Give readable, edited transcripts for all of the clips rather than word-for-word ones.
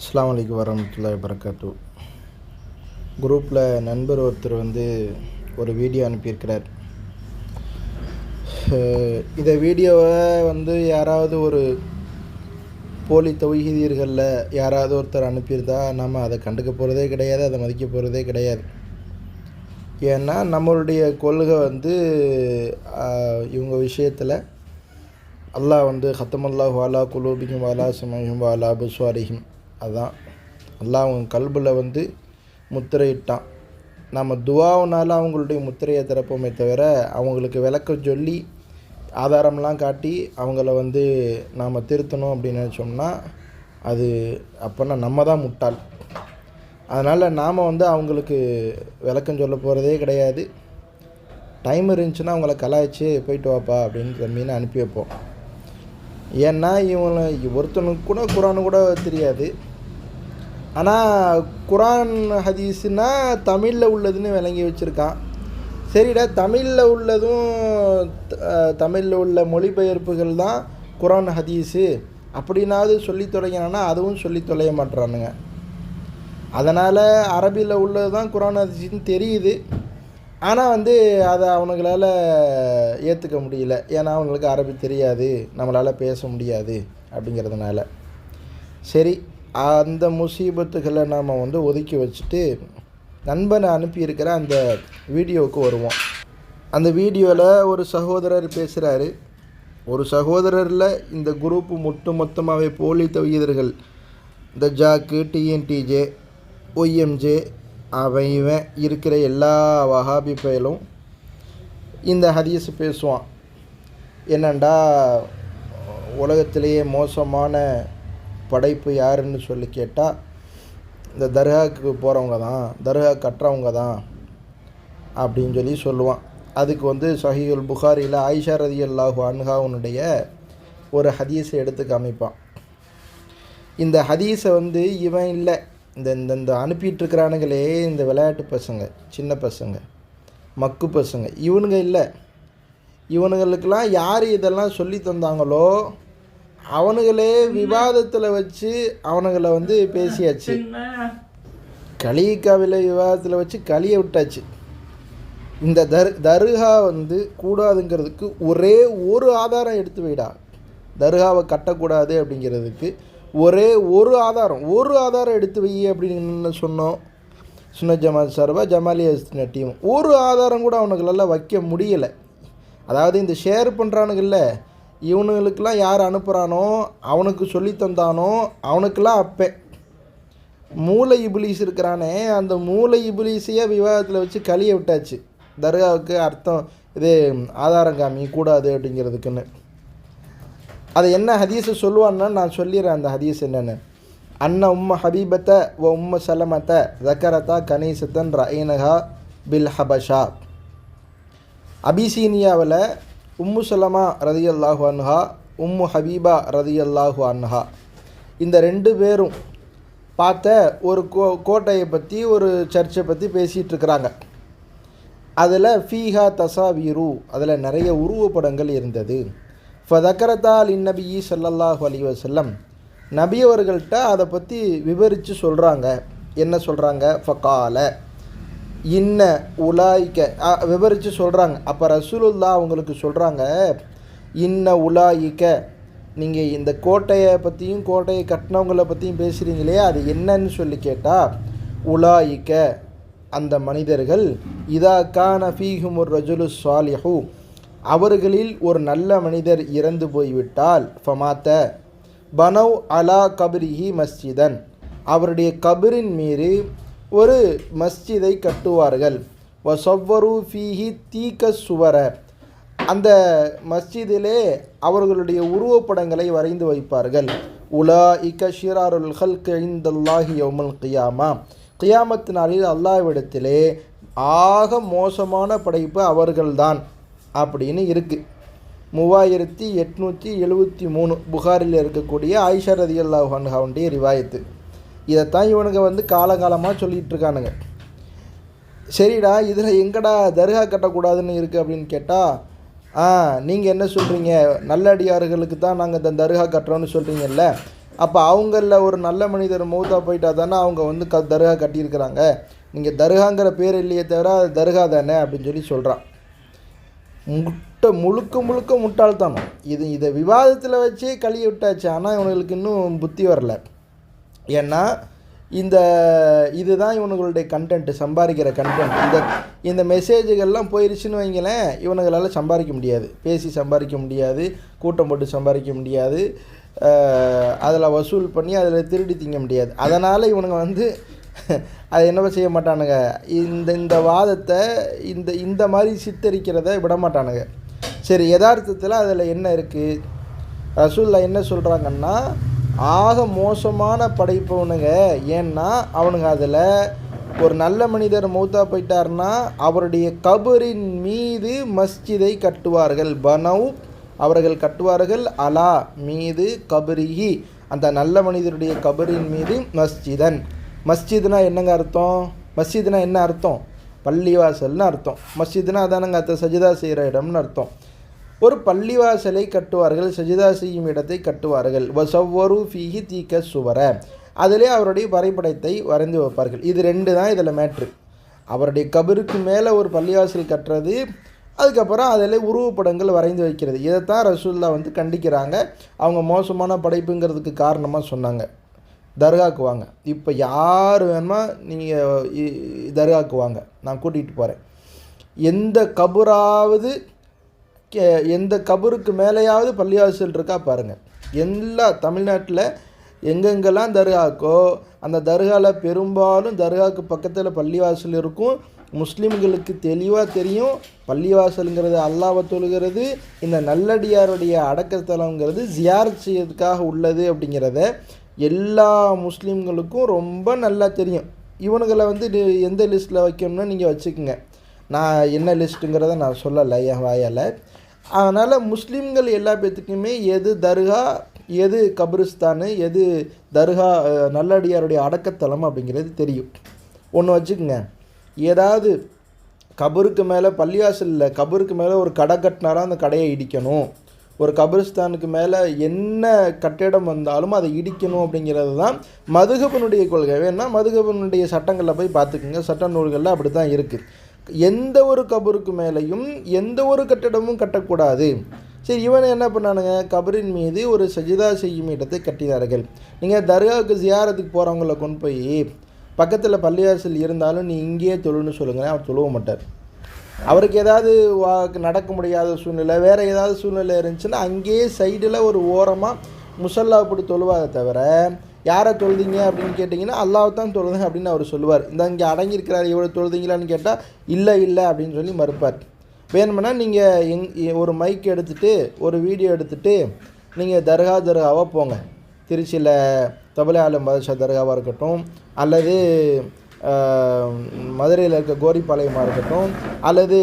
அஸ்ஸலாமு அலைக்கும் வரஹ்மத்துல்லாஹி வபரகாத்து. குரூப்பில் நண்பர் ஒருத்தர் ஒரு வீடியோ அனுப்பியிருக்கிறார். இந்த வீடியோவை யாராவது ஒரு போலி தௌஹீதியர்களில் யாராவது ஒருத்தர் அனுப்பியிருந்தா நம்ம அதை கண்டுக்க போகிறதே கிடையாது, அதை மதிக்க போகிறதே கிடையாது. ஏன்னா நம்மளுடைய கொள்கை இவங்க விஷயத்தில் அல்லாஹ் ஹத்தமல்லாஹு அலா குலூபிஹிம் வலா சமீஹிம் வலா அப்சாரிஹிம், அதுதான் அல்லாஹ் அவங்க கல்பில் முத்திரையிட்டான். நம்ம துவாவுனால அவங்களுடைய முத்திரையை திறப்போமே தவிர அவங்களுக்கு விளக்கம் சொல்லி ஆதாரம்லாம் காட்டி அவங்கள நாம் திருத்தணும் அப்படின்னு நினச்சோம்னா அது அப்போனா நம்ம தான் முட்டாள். அதனால் நாம் அவங்களுக்கு விளக்கம் சொல்ல போகிறதே கிடையாது. டைம் இருந்துச்சுன்னா அவங்கள கலாய்ச்சி போயிட்டு வாப்பா அப்படின்னு மீன் அனுப்பி வைப்போம். ஏன்னா ஒருத்தனுக்கு கூட குரானு கூட தெரியாது. ஆனால் குரான் ஹதீஸுனால் தமிழில் உள்ளதுன்னு விளங்கி வச்சுருக்கான். சரிடா, தமிழில் உள்ளதும் தமிழில் உள்ள மொழிபெயர்ப்புகள் தான் குரான் ஹதீஸு அப்படின்னாவது சொல்லி தொலைங்கன்னா அதுவும் சொல்லி தொலைய மாட்டுறானுங்க. அதனால் அரபியில் உள்ளது தான் குரான் ஹதீஸ்ன்னு தெரியுது. ஆனால் அதை அவனுங்களால் ஏற்றுக்க முடியல. ஏன்னா அவங்களுக்கு அரபி தெரியாது, நம்மளால் பேச முடியாது அப்படிங்கிறதுனால. சரி, அந்த முசீபத்துகளை நாம் ஒதுக்கி வச்சுட்டு நண்பனை அனுப்பியிருக்கிற அந்த வீடியோவுக்கு வருவோம். அந்த வீடியோவில் ஒரு சகோதரர் பேசுகிறாரு. ஒரு சகோதரரில் இந்த குரூப்பு மொத்தமாகவே போலி தௌஹீதர்கள், இந்த ஜாக்கு, டிஎன்டிஜே, ஒய்எம்ஜே, இவன் இருக்கிற எல்லா வஹாபி பயலும் இந்த ஹதீஸ் பேசுவான். என்னண்டா, உலகத்திலேயே மோசமான படைப்பு யாருன்னு சொல்லி கேட்டால் இந்த தர்காவுக்கு போகிறவங்க தான், தர்கா கட்டுறவங்க தான் அப்படின்னு சொல்லி சொல்லுவான். அதுக்கு சஹீஹுல் புகாரியில் ஆயிஷா ரலியல்லாஹு அன்ஹாவுடைய ஒரு ஹதீஸை எடுத்து காமிப்பான். இந்த ஹதீஸை இவன் இல்லை, இந்த அனுப்பிட்டுருக்கிறானுங்களே இந்த விளையாட்டு பசங்க, சின்ன பசங்க, மக்கு பசங்க, இவனுங்க இல்லை. இவனுங்களுக்கெல்லாம் யார் இதெல்லாம் சொல்லி தந்தாங்களோ அவனுங்களே விவாதத்தில் வச்சு அவனுங்களை பேசியாச்சு. கலிகாவில் விவாதத்தில் வச்சு கலியை விட்டாச்சு. இந்த தர்கா கூடாதுங்கிறதுக்கு ஒரே ஒரு ஆதாரம் எடுத்து வைடா. தர்காவை கட்டக்கூடாது அப்படிங்கிறதுக்கு ஒரே ஒரு ஆதாரம் எடுத்து வை அப்படின்னு சொன்னோம். சுன்னத் ஜமாத் சார்பாக ஜமாலியா டீம் ஒரு ஆதாரம் கூட அவனுங்களால் வைக்க முடியலை. அதாவது இந்த ஷேர் பண்ணுறானுங்கள்ல, இவனுங்களுக்கெல்லாம் யார் அனுப்புகிறானோ அவனுக்கு சொல்லி தந்தானோ அவனுக்கெல்லாம் அப்போ மூளை இபிலீஸ் இருக்கிறானே, அந்த மூளை இபிலீஸையே விவாதத்தில் வச்சு கலியை விட்டாச்சு. தர்காவுக்கு அர்த்தம் இது ஆதாரம் காமி கூடாது அப்படிங்கிறதுக்குன்னு. அது என்ன ஹதீஸை சொல்லுவான்னு நான் சொல்லிடுறேன். அந்த ஹதீஸ் என்னென்னு: அன்ன உம்ம ஹபீபத்தை ஓ உம்ம சலமத்தை ஜக்கரத்தா கனீசத்தன் ரஐனஹா பில் ஹபஷா. அபிசீனியாவில் உம்மு சலமா ரதியல்லாஹு அன்ஹா, உம்மு ஹபீபா ரதியல்லாஹு அன்ஹா, இந்த ரெண்டு பேரும் பார்த்த ஒரு கோட்டையை பற்றி, ஒரு சர்ச்சை பற்றி பேசிகிட்டு இருக்கிறாங்க. அதில் ஃபீஹா தசாவீரு, அதில் நிறைய உருவப்படங்கள் இருந்தது. ஃபதக்கரத்தால் இந்நபி ஸல்லல்லாஹு அலைஹி வஸல்லம், நபி அவர்கள்ட்ட அதை பற்றி விவரித்து சொல்கிறாங்க. என்ன சொல்கிறாங்க? ஃபகால இன்ன உலாய்க்க விவரித்து சொல்கிறாங்க. அப்போ ரசூலுல்லாஹ் அவங்களுக்கு சொல்கிறாங்க, இன்ன உலாயிக்க, நீங்கள் இந்த கோட்டையை பற்றியும் கோட்டையை கட்டினவங்களை பற்றியும் பேசுகிறீங்களே, அது என்னன்னு சொல்லி கேட்டால், உலாயிக்க அந்த மனிதர்கள், இதா கான ஃபீஹுமுர் ரஜுலு ஸாலிஹு, அவர்களில் ஒரு நல்ல மனிதர் இறந்து போய்விட்டால், ஃபமாத்த பனவ் அலா கபிரிஹி மஸ்ஜிதன், அவருடைய கபிரின் மீது ஒரு மஸ்ஜிதை கட்டுவார்கள். வசவ்வரு ஃபீஹி தீக்க சுவர, அந்த மஸ்ஜிதிலே அவர்களுடைய உருவப்படங்களை வரைந்து வைப்பார்கள். உலாஇக ஷிராருல் ஹல்க் இன்தல்லாஹி யௌமல் கியாமா, கியாமத்து நாளில் அல்லாஹ்விடத்திலே ஆக மோசமான படைப்பு அவர்கள்தான் அப்படின்னு இருக்குது. 3873 புகாரில் இருக்கக்கூடிய ஆயிஷா ரலியல்லாஹு அன்ஹாவுடைய ரிவாயத்து. இதைத்தான் இவனுங்க காலகாலமாக சொல்லிகிட்டு இருக்கானுங்க. சரிடா, இதில் எங்கடா தர்கா கட்டக்கூடாதுன்னு இருக்குது அப்படின்னு கேட்டால், நீங்கள் என்ன சொல்கிறீங்க, நல்லடியார்களுக்கு தான் நாங்கள் இந்த தர்கா கட்டுறோன்னு சொல்கிறீங்கல்ல, அப்போ அவங்களில் ஒரு நல்ல மனிதர் மௌத்தா போயிட்டா தானே அவங்க வந்து தர்கா கட்டியிருக்கிறாங்க. நீங்கள் தர்காங்கிற பேர் இல்லையே தவிர அது தர்கா தானே அப்படின்னு சொல்லி சொல்கிறான். முழுக்க முட்டாள்தானம். இதை விவாதத்தில் வச்சே கழுவி விட்டாச்சு. ஆனால் இவனுங்களுக்கு இன்னும் புத்தி வரல. ஏன்னா இதுதான் இவனுங்களுடைய கண்டென்ட்டு, சம்பாதிக்கிற கண்டென்ட். இந்த மெசேஜுகள்லாம் போயிடுச்சுன்னு வைங்களேன், இவனுங்களால் சம்பாதிக்க முடியாது, பேசி சம்பாதிக்க முடியாது, கூட்டம் போட்டு சம்பாதிக்க முடியாது, அதில் வசூல் பண்ணி அதில் திருடி திங்க முடியாது. அதனால் இவனுங்க வந்து அதை என்ன செய்ய மாட்டானுங்க, இந்த வாதத்தை இந்த மாதிரி சித்தரிக்கிறத விட மாட்டானுங்க. சரி, யதார்த்தத்தில் அதில் என்ன இருக்குது? ரசூலுல்லாஹ் என்ன சொல்கிறாங்கன்னா, ஆக மோசமான படைப்பவனுங்க. ஏன்னா அவனுங்க அதில் ஒரு நல்ல மனிதர் மௌத்தா போயிட்டார்னா அவருடைய கபரின் மீது மஸ்ஜிதை கட்டுவார்கள். பனவ் அவர்கள் கட்டுவார்கள், அலா மீது கபரிஹி அந்த நல்ல மனிதருடைய கபரின் மீது மஸ்ஜிதன். மஸ்ஜித்னா என்னங்க அர்த்தம்? மஸ்ஜித்னா என்ன அர்த்தம்? பள்ளிவாசல்னு அர்த்தம். மஸ்ஜித்னா அதானங்க அர்த்தம், சஜிதா செய்கிற இடம்னு அர்த்தம். ஒரு பள்ளிவாசலை கட்டுவார்கள், சஜிதா செய்யும் இடத்தை கட்டுவார்கள். வசவ்வரு ஃபீஹி தீக்க சுவர, அதிலே அவருடைய வரைபடத்தை வரைந்து வைப்பார்கள். இது ரெண்டு தான் இதில் மேட்ரு. அவருடைய கபருக்கு மேலே ஒரு பள்ளிவாசல் கட்டுறது, அதுக்கப்புறம் அதில் உருவப்படங்கள் வரைந்து வைக்கிறது. இதைத்தான் ரசூலுல்லாஹ் வந்து கண்டிக்கிறாங்க. அவங்க மோசமான படைப்புங்கிறதுக்கு காரணமாக சொன்னாங்க. தர்காவுக்கு வாங்க, இப்போ யார் வேணுமா நீங்கள் தர்காவுக்கு வாங்க, நான் கூட்டிகிட்டு போகிறேன். எந்த கபருக்கு மேலேயாவது பள்ளிவாசல் இருக்கா பாருங்கள். எல்லா தமிழ்நாட்டில் எங்கெங்கெல்லாம் தர்காக்கோ அந்த தர்காவில் பெரும்பாலும் தர்காவுக்கு பக்கத்தில் பள்ளிவாசல் இருக்கும். முஸ்லீம்களுக்கு தெளிவாக தெரியும், பள்ளிவாசலுங்கிறது அல்லாஹ்வை தொழுகிறது, இந்த நல்லடியாருடைய அடக்கத்தலங்கிறது ஜியாரத் செய்யறதுக்காக உள்ளது அப்படிங்கிறத எல்லா முஸ்லீம்களுக்கும் ரொம்ப நல்லா தெரியும். இவனுங்களை வந்து எந்த லிஸ்ட்டில் வைக்கணும்னு நீங்கள் வச்சுக்கோங்க. நான் என்ன லிஸ்ட்டுங்கிறத நான் சொல்லலை என் வாயால். அதனால் முஸ்லீம்கள் எல்லா பேர்த்துக்குமே எது தர்கா, எது கபிரிஸ்தானு, எது தர்கா நல்லடியாருடைய அடக்கத்தலம் அப்படிங்கிறது தெரியும். ஒன்று வச்சுக்கோங்க, ஏதாவது கபருக்கு மேலே பள்ளிவாசலில் கபருக்கு மேலே ஒரு கடை கட்டினாலும் அந்த கடையை இடிக்கணும், ஒரு கபிரிஸ்தானுக்கு மேலே என்ன கட்டிடம் வந்தாலும் அதை இடிக்கணும் அப்படிங்கிறது தான் மதுஹபனுடைய கொள்கை. வேணா மதுஹபனுடைய சட்டங்களில் போய் பார்த்துக்குங்க, சட்ட நூல்களில் அப்படி தான் இருக்குது. எந்த ஒரு கபருக்கு மேலேயும் எந்த ஒரு கட்டிடமும் கட்டக்கூடாது. சரி, இவனை என்ன பண்ணானுங்க, கபரின் மீது ஒரு சஜிதா செய்யும் இடத்தை கட்டினார்கள். நீங்கள் தர்காவுக்கு ஜியாரத்துக்கு போகிறவங்கள கொண்டு போய் பக்கத்தில் பள்ளிவாசல் இருந்தாலும் நீ இங்கேயே தொழுன்னு சொல்லுங்கள், அவர் தொழுவ மாட்டார். அவருக்கு ஏதாவது நடக்க முடியாத சூழ்நிலை, வேறு ஏதாவது சூழ்நிலை இருந்துச்சுன்னா அங்கேயே சைடில் ஒரு ஓரமாக முசல்லா போட்டு தொழுவாதை தவிர, யாரை தொழுதிங்க அப்படின்னு கேட்டிங்கன்னா அல்லாஹ் தான் தொழுதுங்க அப்படின்னு அவர் சொல்லுவார். இந்த இங்கே அடங்கியிருக்கிறார், இவ்வளோ தொழுதிங்களான்னு கேட்டால் இல்லை அப்படின்னு சொல்லி மறுப்பார். வேணுமென்னா நீங்கள் ஒரு மைக் எடுத்துகிட்டு ஒரு வீடியோ எடுத்துகிட்டு நீங்கள் தர்காவாக போங்க. திருச்சியில் தபலே ஆலம் பாதுஷா தர்காவாக இருக்கட்டும், அல்லது மதுரையில் இருக்க கோரிப்பாளையமாக இருக்கட்டும், அல்லது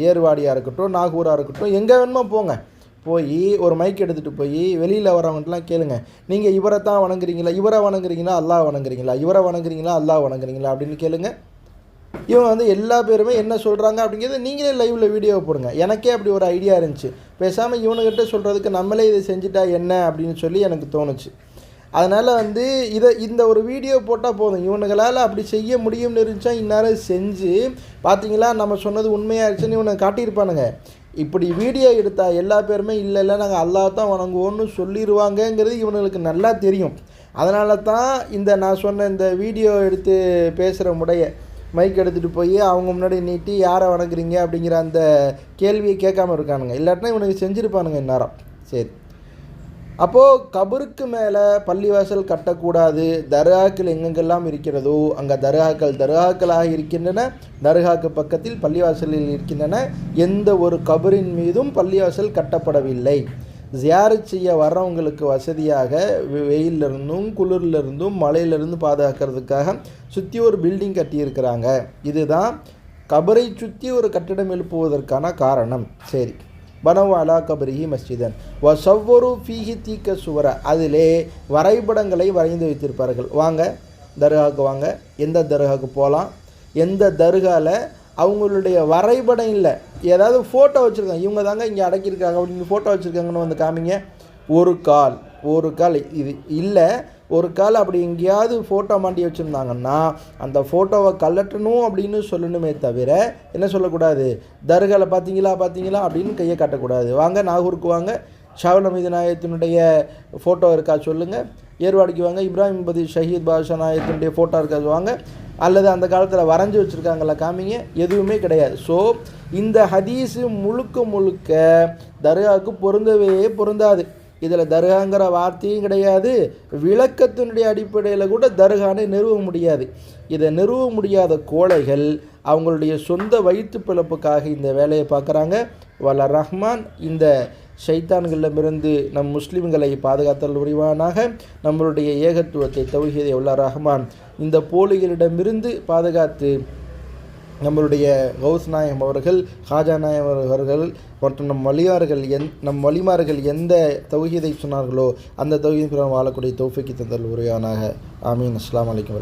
ஏர்வாடியாக இருக்கட்டும், நாகூராக இருக்கட்டும், எங்கே வேணுமோ போங்க. போய் ஒரு மைக் எடுத்துகிட்டு போய் வெளியில் வரவங்கள்ட்டலாம் கேளுங்க, நீங்கள் இவரை தான் வணங்குறீங்களா, இவரை வணங்குறீங்களா, அல்லாஹ் வணங்குறீங்களா, இவரை வணங்குறீங்களா, அல்லாஹ் வணங்குறீங்களா அப்படின்னு கேளுங்க. இவங்க வந்து எல்லா பேருமே என்ன சொல்கிறாங்க அப்படிங்கிறத நீங்களே லைவில் வீடியோவை போடுங்க. எனக்கே அப்படி ஒரு ஐடியா இருந்துச்சு, பேசாமல் இவனுக்கிட்ட சொல்கிறதுக்கு நம்மளே இதை செஞ்சுட்டா என்ன அப்படின்னு சொல்லி எனக்கு தோணுச்சு. அதனால் வந்து இந்த ஒரு வீடியோ போட்டால் போதும், இவனுங்களால் அப்படி செய்ய முடியும்னு இருந்துச்சா இந்நேரம் செஞ்சு பார்த்தீங்களா நம்ம சொன்னது உண்மையாக இருந்துச்சுன்னு இவனை காட்டியிருப்பானுங்க. இப்படி வீடியோ எடுத்தால் எல்லா பேருமே இல்லை நாங்கள் அல்லாஹ் தான் வணங்குவோன்னு சொல்லிடுவாங்கங்கிறது இவனுங்களுக்கு நல்லா தெரியும். அதனால தான் நான் சொன்ன இந்த வீடியோ எடுத்து பேசுகிற முறையை மைக் எடுத்துகிட்டு போய் அவங்க முன்னாடி நீட்டி யாரை வணங்குறீங்க அப்படிங்கிற அந்த கேள்வியை கேட்காம இருக்கானுங்க. இல்லாட்டினா இவனுக்கு செஞ்சுருப்பானுங்க இந்நேரம். சரி, அப்போது கபருக்கு மேலே பள்ளிவாசல் கட்டக்கூடாது. தர்காக்கள் எங்கெங்கெல்லாம் இருக்கிறதோ அங்கே தர்காக்களாக இருக்கின்றன. தர்காக்கு பக்கத்தில் பள்ளிவாசலில் இருக்கின்றன. எந்த ஒரு கபரின் மீதும் பள்ளிவாசல் கட்டப்படவில்லை. ஜியாரத் செய்ய வர்றவங்களுக்கு வசதியாக வெயிலிருந்தும் குளிர்லேருந்தும் மழையிலிருந்து பாதுகாக்கிறதுக்காக சுற்றி ஒரு பில்டிங் கட்டியிருக்கிறாங்க. இதுதான் கபரை சுற்றி ஒரு கட்டிடம் எழுப்புவதற்கான காரணம். சரி, பனவ் அலா கபரிஹி மஸ்ஜிதன் வசவ்வரு ஃபீஹி தீக்க சுவர, அதிலே வரைபடங்களை வரைந்து வைத்திருப்பார்கள். வாங்க தர்காவுக்கு வாங்க, எந்த தர்காவுக்கு போகலாம், எந்த தர்காவில் அவங்களுடைய வரைபடம் இல்லை, ஏதாவது ஃபோட்டோ வச்சுருக்காங்க, இவங்க தாங்க இங்கே அடக்கியிருக்காங்க அப்படின்னு ஃபோட்டோ வச்சுருக்காங்கன்னு வந்து காமிங்க. ஒரு கால் ஒரு கால் இது இல்லை, ஒரு கால் அப்படி எங்கேயாவது ஃபோட்டோ மாட்டி வச்சுருந்தாங்கன்னா அந்த ஃபோட்டோவை கலட்டணும் அப்படின்னு சொல்லணுமே தவிர என்ன சொல்லக்கூடாது, தர்காவில் பார்த்தீங்களா அப்படின்னு கையை காட்டக்கூடாது. வாங்க நாகூருக்கு வாங்க, ஷாவுல் ஹமீது நாயகத்தினுடைய ஃபோட்டோ இருக்கா சொல்லுங்கள். ஏர்வாடிக்கு வாங்க, இப்ராஹிம் பதி ஷஹீத் பாஷா நாயகத்தினுடைய ஃபோட்டோ இருக்கா வாங்க, அல்லது அந்த காலத்தில் வரைஞ்சி வச்சுருக்காங்களா காமிங்க. எதுவுமே கிடையாது. ஸோ இந்த ஹதீஸு முழுக்க தர்காவுக்கு பொருந்தாது. இதில் தர்காங்கிற வார்த்தையும் கிடையாது, விளக்கத்தினுடைய அடிப்படையில் கூட தர்கானை நிறுவ முடியாது. இதை நிறுவ முடியாத கோழைகள் அவங்களுடைய சொந்த வயிற்று பிழப்புக்காக இந்த வேலையை பார்க்குறாங்க. வல்ல ரஹ்மான் இந்த ஷைத்தான்களிடமிருந்து நம் முஸ்லிம்களை பாதுகாத்தல் புரிவானாக. நம்மளுடைய ஏகத்துவத்தை தௌஹீதை வல்ல ரஹ்மான் இந்த போலிகளிடமிருந்து பாதுகாத்து நம்மளுடைய கௌஸ் நாயகம் அவர்கள், ஹாஜா நாயகம் அவர்கள் மற்றும் நம் வலிமார்கள் எந்த தௌஹீதை சொன்னார்களோ அந்த தௌஹீதை வாழக்கூடிய தௌஃபீக்கு தந்தல் உரையானாக. ஆமீன். அஸ்ஸலாமு அலைக்கும்.